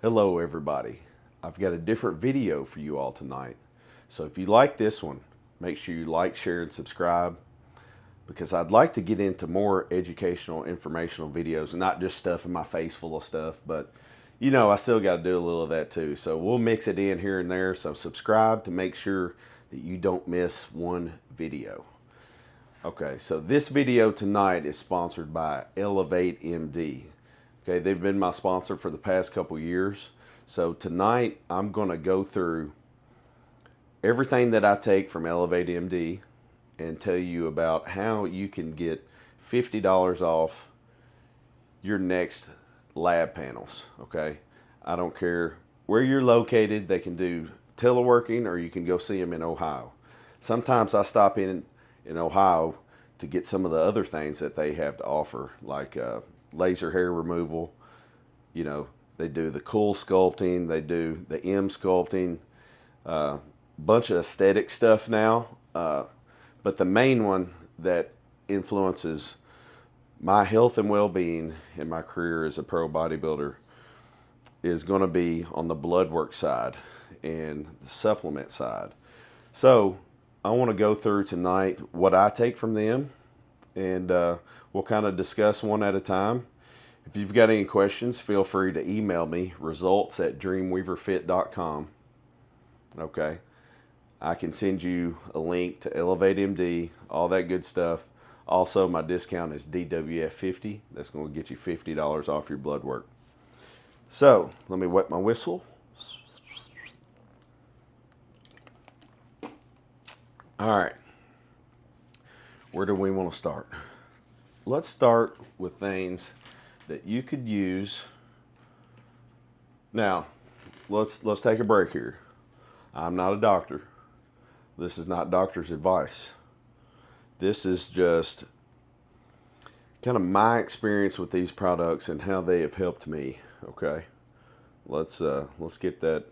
Hello everybody. I've got a different video for you all tonight. So if you like this one, make sure you like, share, and subscribe because I'd like to get into more educational, informational videos and not just stuff in my face full of stuff, but I still got to do a little of that too. So we'll mix it in here and there. So subscribe to make sure that you don't miss one video. Okay, so this video tonight is sponsored by Elevate MD. Okay, they've been my sponsor for the past couple years. So tonight I'm going to go through everything that I take from Elevate MD and tell you about how you can get $50 off your next lab panels. Okay, I don't care where you're located. They can do teleworking or you can go see them in Ohio. Sometimes I stop in Ohio to get some of the other things that they have to offer, like laser hair removal. They do the Kool sculpting, they do the M sculpting, bunch of aesthetic stuff now. But the main one that influences my health and well-being in my career as a pro bodybuilder is going to be on the blood work side and the supplement side. So I want to go through tonight what I take from them, and we'll kind of discuss one at a time. If you've got any questions, feel free to email me, results@dreamweaverfit.com. Okay. I can send you a link to Elevate MD, all that good stuff. Also, my discount is DWF50. That's going to get you $50 off your blood work. So, let me wet my whistle. All right. Where do we want to start? Let's start with things that you could use. Now, let's take a break here. I'm not a doctor. This is not doctor's advice. This is just kind of my experience with these products and how they have helped me. Okay, let's get that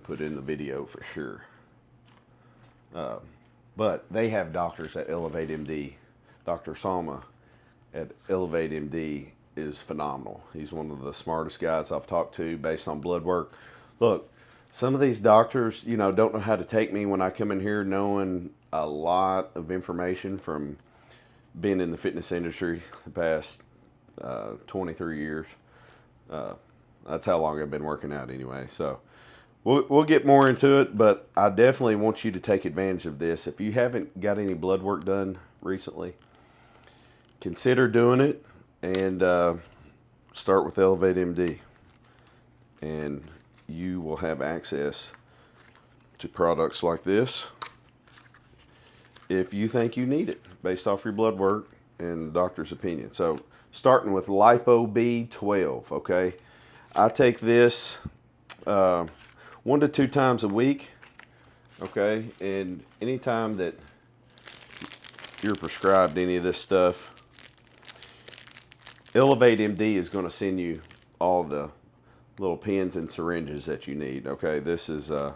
put in the video for sure. But they have doctors at Elevate MD. Dr. Salma at Elevate MD is phenomenal. He's one of the smartest guys I've talked to based on blood work. Look, some of these doctors, don't know how to take me when I come in here knowing a lot of information from being in the fitness industry the past 23 years. That's how long I've been working out anyway. So we'll get more into it, but I definitely want you to take advantage of this. If you haven't got any blood work done recently, consider doing it and start with Elevate MD. And you will have access to products like this if you think you need it based off your blood work and the doctor's opinion. So starting with Lipo B12, okay? I take this 1 to 2 times a week, okay? And anytime that you're prescribed any of this stuff, Elevate MD is going to send you all the little pens and syringes that you need. Okay, this is a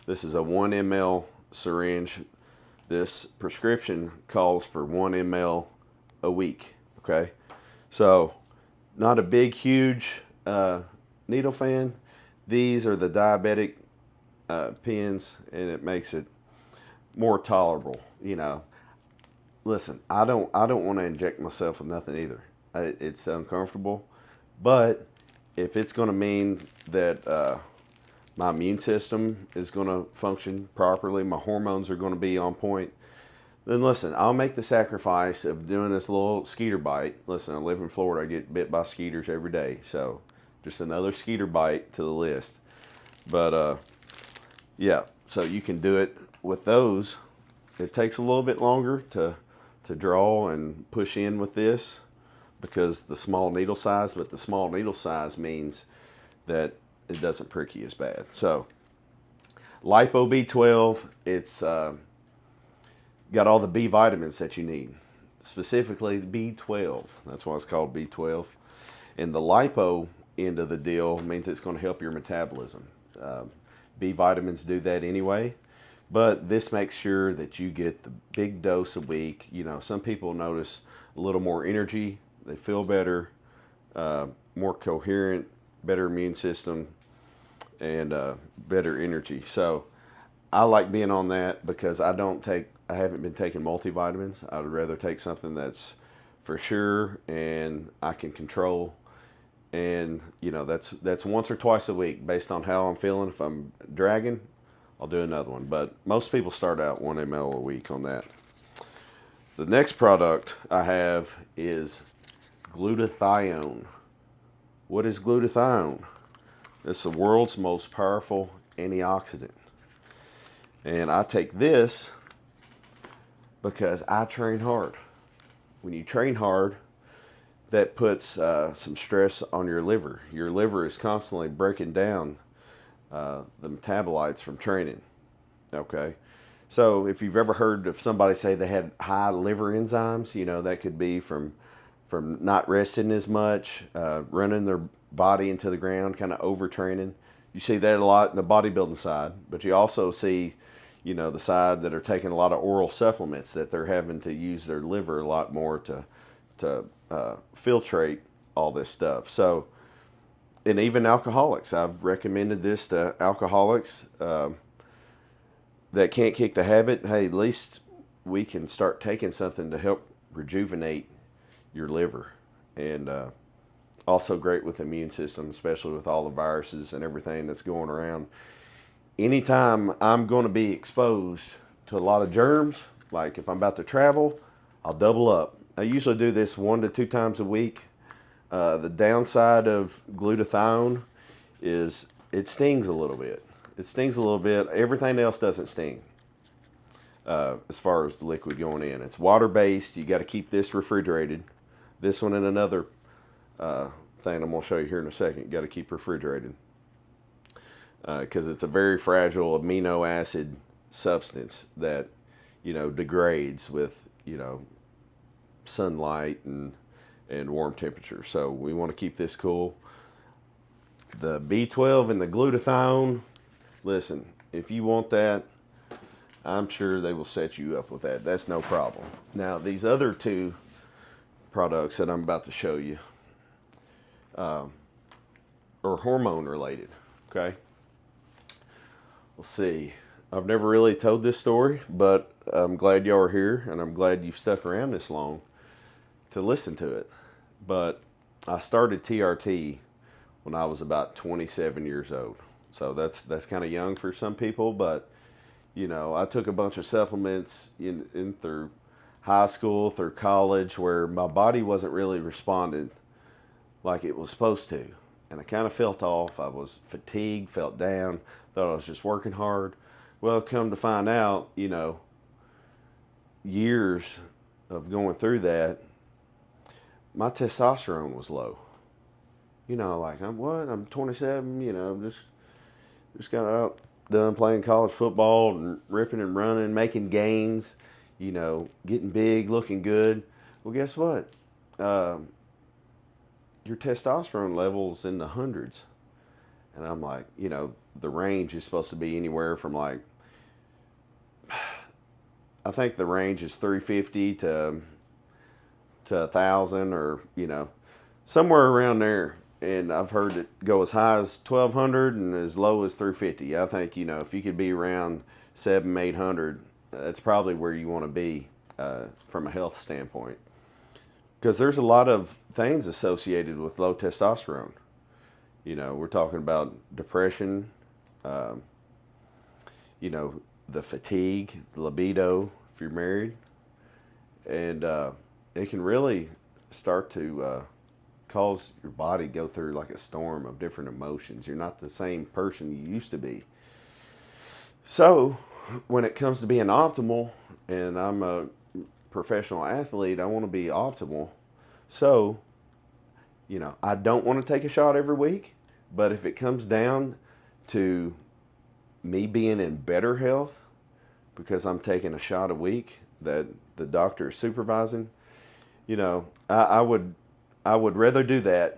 1 ml syringe. This prescription calls for 1 ml a week. Okay, so not a big, huge needle fan. These are the diabetic pens, and it makes it more tolerable. Listen, I don't want to inject myself with nothing either. It's uncomfortable, but if it's going to mean that my immune system is going to function properly, my hormones are going to be on point, then listen, I'll make the sacrifice of doing this little skeeter bite. Listen, I live in Florida. I get bit by skeeters every day, so just another skeeter bite to the list. But yeah, so you can do it with those. It takes a little bit longer to draw and push in with this, because the small needle size, but the small needle size means that it doesn't prick you as bad. So Lipo B12, it's got all the B vitamins that you need, specifically B12. That's why it's called B12. And the lipo end of the deal means it's going to help your metabolism. B vitamins do that anyway, but this makes sure that you get the big dose a week. Some people notice a little more energy. They feel better, more coherent, better immune system, and better energy. So I like being on that because I haven't been taking multivitamins. I'd rather take something that's for sure and I can control. And that's once or twice a week based on how I'm feeling. If I'm dragging, I'll do another one. But most people start out 1 ml a week on that. The next product I have is glutathione. What is glutathione? It's the world's most powerful antioxidant. And I take this because I train hard. When you train hard, that puts some stress on your liver. Your liver is constantly breaking down the metabolites from training. Okay? So if you've ever heard of somebody say they had high liver enzymes, that could be from not resting as much, running their body into the ground, kind of overtraining. You see that a lot in the bodybuilding side, but you also see, the side that are taking a lot of oral supplements, that they're having to use their liver a lot more to filtrate all this stuff. So, and even alcoholics, I've recommended this to alcoholics that can't kick the habit. Hey, at least we can start taking something to help rejuvenate your liver. And also great with the immune system, especially with all the viruses and everything that's going around. Anytime I'm going to be exposed to a lot of germs, like if I'm about to travel, I'll double up. I usually do this 1 to 2 times a week. The downside of glutathione is it stings a little bit. It stings a little bit. Everything else doesn't sting as far as the liquid going in. It's water-based. You got to keep this refrigerated. This one and another thing I'm going to show you here in a second. You got to keep refrigerated because it's a very fragile amino acid substance that degrades with sunlight and warm temperature. So we want to keep this cool. The B12 and the glutathione, listen, if you want that, I'm sure they will set you up with that. That's no problem. Now, these other 2 products that I'm about to show you are hormone related. Okay? Let's see. I've never really told this story, but I'm glad y'all are here, and I'm glad you've stuck around this long to listen to it. But I started TRT when I was about 27 years old. So that's kind of young for some people, but I took a bunch of supplements in through high school, through college, where my body wasn't really responding like it was supposed to. And I kind of felt off. I was fatigued, felt down, thought I was just working hard. Well, come to find out, years of going through that, my testosterone was low. Like I'm 27, just got out done playing college football and ripping and running, making gains, getting big, looking good. Well, guess what? Your testosterone level's in the hundreds. And I'm like, the range is supposed to be anywhere from I think the range is 350 to 1,000 or, somewhere around there. And I've heard it go as high as 1,200 and as low as 350. I think, if you could be around 700, 800, that's probably where you want to be from a health standpoint. Because there's a lot of things associated with low testosterone. We're talking about depression, the fatigue, the libido, if you're married. And it can really start to cause your body to go through like a storm of different emotions. You're not the same person you used to be. So when it comes to being optimal, and I'm a professional athlete, I want to be optimal. So, I don't want to take a shot every week, but if it comes down to me being in better health because I'm taking a shot a week that the doctor is supervising, I would rather do that.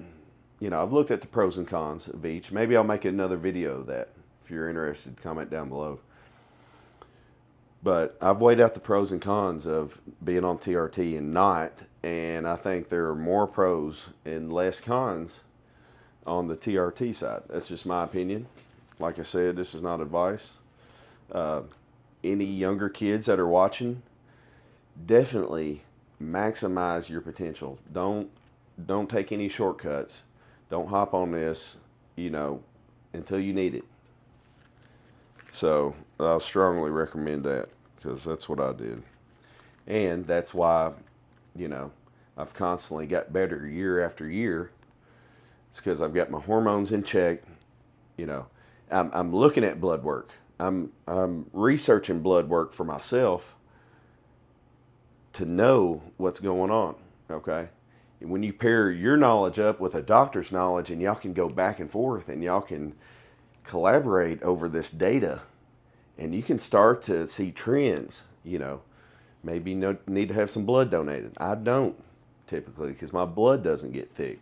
I've looked at the pros and cons of each. Maybe I'll make another video of that. If you're interested, comment down below. But I've weighed out the pros and cons of being on TRT and not, and I think there are more pros and less cons on the TRT side. That's just my opinion. Like I said, this is not advice. Uh, any younger kids that are watching, definitely maximize your potential. Don't take any shortcuts. Don't hop on this, until you need it. So I'll strongly recommend that because that's what I did. And that's why, you know, I've constantly got better year after year. It's because I've got my hormones in check. You know, I'm looking at blood work. I'm researching blood work for myself to know what's going on. Okay. And when you pair your knowledge up with a doctor's knowledge and y'all can go back and forth and y'all can collaborate over this data and you can start to see trends, maybe need to have some blood donated. I don't typically because my blood doesn't get thick.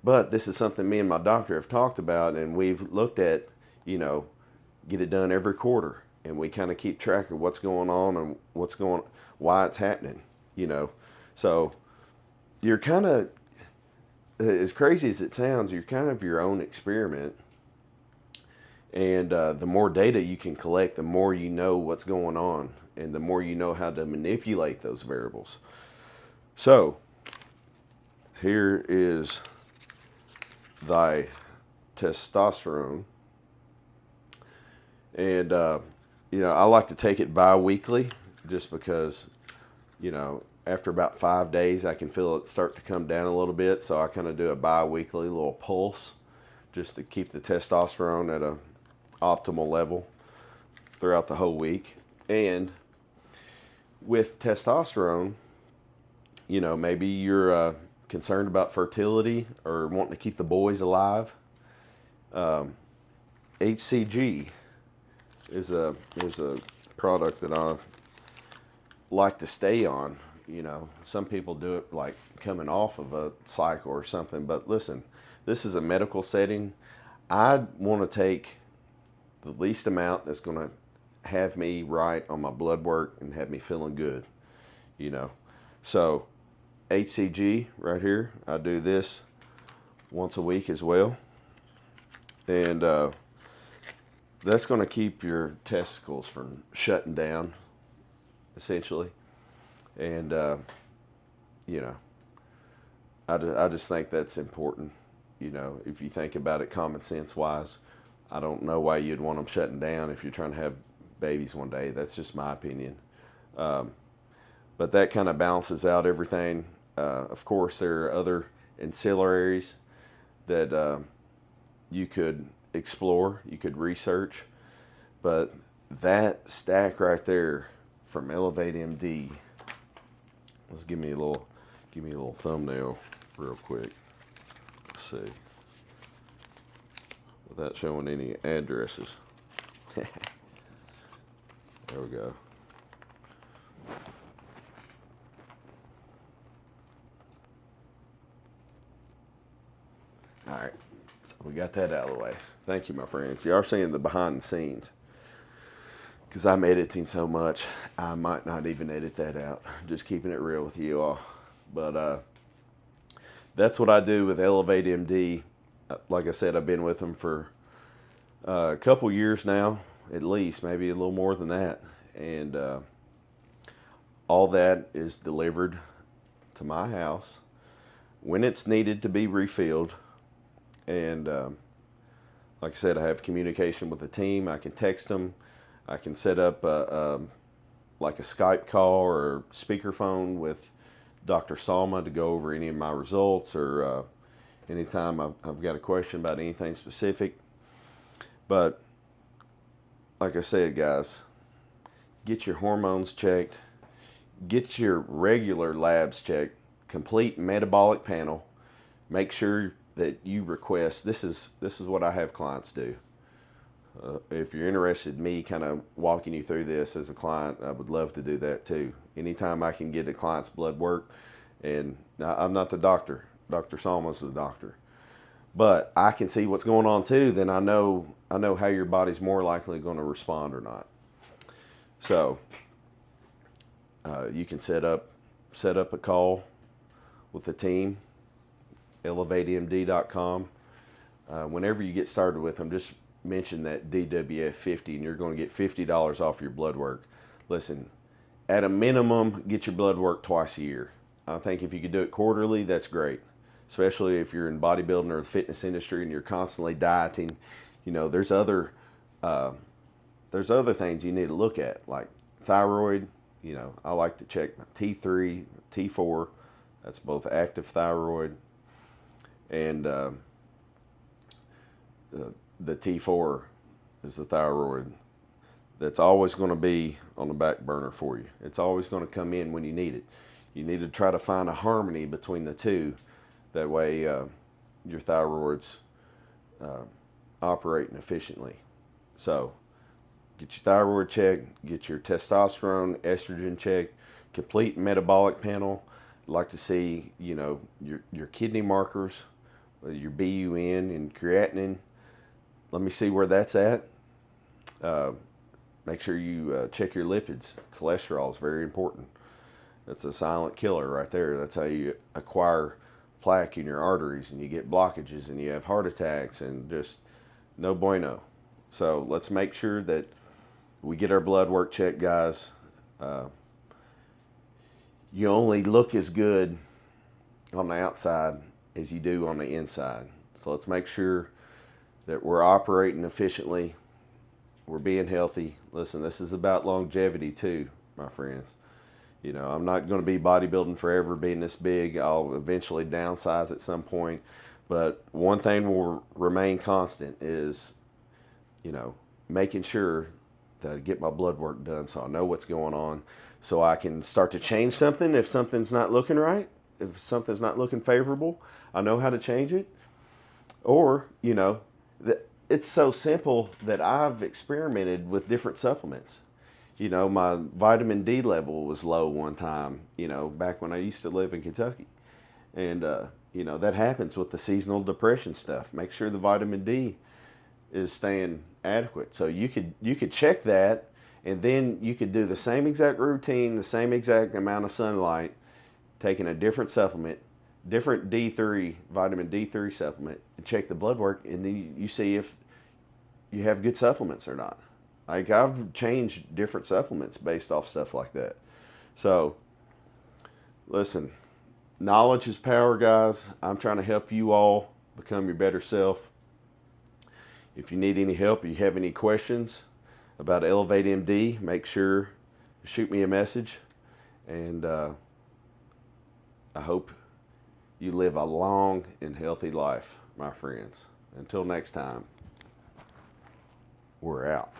But this is something me and my doctor have talked about, and we've looked at, get it done every quarter, and we kind of keep track of what's going on and why it's happening, So you're kind of, as crazy as it sounds, you're kind of your own experiment. And the more data you can collect, the more you know what's going on, and the more you know how to manipulate those variables. So here is thy testosterone. And, I like to take it bi-weekly just because, after about 5 days, I can feel it start to come down a little bit. So I kind of do a bi-weekly little pulse just to keep the testosterone at a optimal level throughout the whole week. And with testosterone, maybe you're concerned about fertility or wanting to keep the boys alive. HCG is a product that I like to stay on. Some people do it like coming off of a cycle or something, but listen, this is a medical setting. I want to take the least amount that's going to have me right on my blood work and have me feeling good, So HCG right here, I do this once a week as well. And that's going to keep your testicles from shutting down, essentially. And, I just think that's important. If you think about it common sense wise, I don't know why you'd want them shutting down if you're trying to have babies one day. That's just my opinion. But that kind of balances out everything. Of course, there are other ancillaries that you could explore, you could research. But that stack right there from Elevate MD, let's give me a little thumbnail real quick. Let's see. Without showing any addresses. There we go. All right, so we got that out of the way. Thank you, my friends. You are seeing the behind the scenes. Because I'm editing so much, I might not even edit that out. Just keeping it real with you all. But that's what I do with Elevate MD. Like I said, I've been with them for a couple years now, at least, maybe a little more than that. And all that is delivered to my house when it's needed to be refilled. And like I said, I have communication with the team. I can text them. I can set up like a Skype call or speakerphone with Dr. Salma to go over any of my results, or anytime I've got a question about anything specific. But like I said, guys, get your hormones checked, get your regular labs checked, complete metabolic panel. Make sure that you request. This is what I have clients do. If you're interested in me kind of walking you through this as a client, I would love to do that too. Anytime I can get a client's blood work, and I'm not the doctor. Dr. Salma's the doctor. But I can see what's going on too, then I know how your body's more likely going to respond or not. So you can set up a call with the team, elevatemd.com. whenever you get started with them, just mention that DWF 50 and you're going to get $50 off your blood work. Listen, at a minimum, get your blood work twice a year. I think if you could do it quarterly, that's great, especially if you're in bodybuilding or the fitness industry and you're constantly dieting. You know, there's other things you need to look at, like thyroid. You know, I like to check my T3, T4. That's both active thyroid and the T4 is the thyroid that's always going to be on the back burner for you. It's always going to come in when you need it. You need to try to find a harmony between the two. That way your thyroid's operating efficiently. So get your thyroid checked, get your testosterone, estrogen checked, complete metabolic panel. I'd like to see, you know, your kidney markers, your BUN and creatinine. Let me see where that's at. Make sure you check your lipids. Cholesterol is very important. That's a silent killer right there. That's how you acquire plaque in your arteries and you get blockages and you have heart attacks and just no bueno. So let's make sure that we get our blood work checked, guys. You only look as good on the outside as you do on the inside. So let's make sure that we're operating efficiently, we're being healthy. Listen, this is about longevity too, my friends. You know, I'm not going to be bodybuilding forever, being this big. I'll eventually downsize at some point. But one thing will remain constant is, you know, making sure that I get my blood work done so I know what's going on, so I can start to change something if something's not looking right, if something's not looking favorable. I know how to change it. Or, you know, it's so simple that I've experimented with different supplements. You know, my vitamin D level was low one time, you know, back when I used to live in Kentucky. And, you know, that happens with the seasonal depression stuff. Make sure the vitamin D is staying adequate. So you could check that, and then you could do the same exact routine, the same exact amount of sunlight, taking a different supplement, different D3, vitamin D3 supplement, and check the blood work, and then you see if you have good supplements or not. Like, I've changed different supplements based off stuff like that. So, listen, knowledge is power, guys. I'm trying to help you all become your better self. If you need any help, or you have any questions about Elevate MD, make sure you shoot me a message. And I hope you live a long and healthy life, my friends. Until next time, we're out.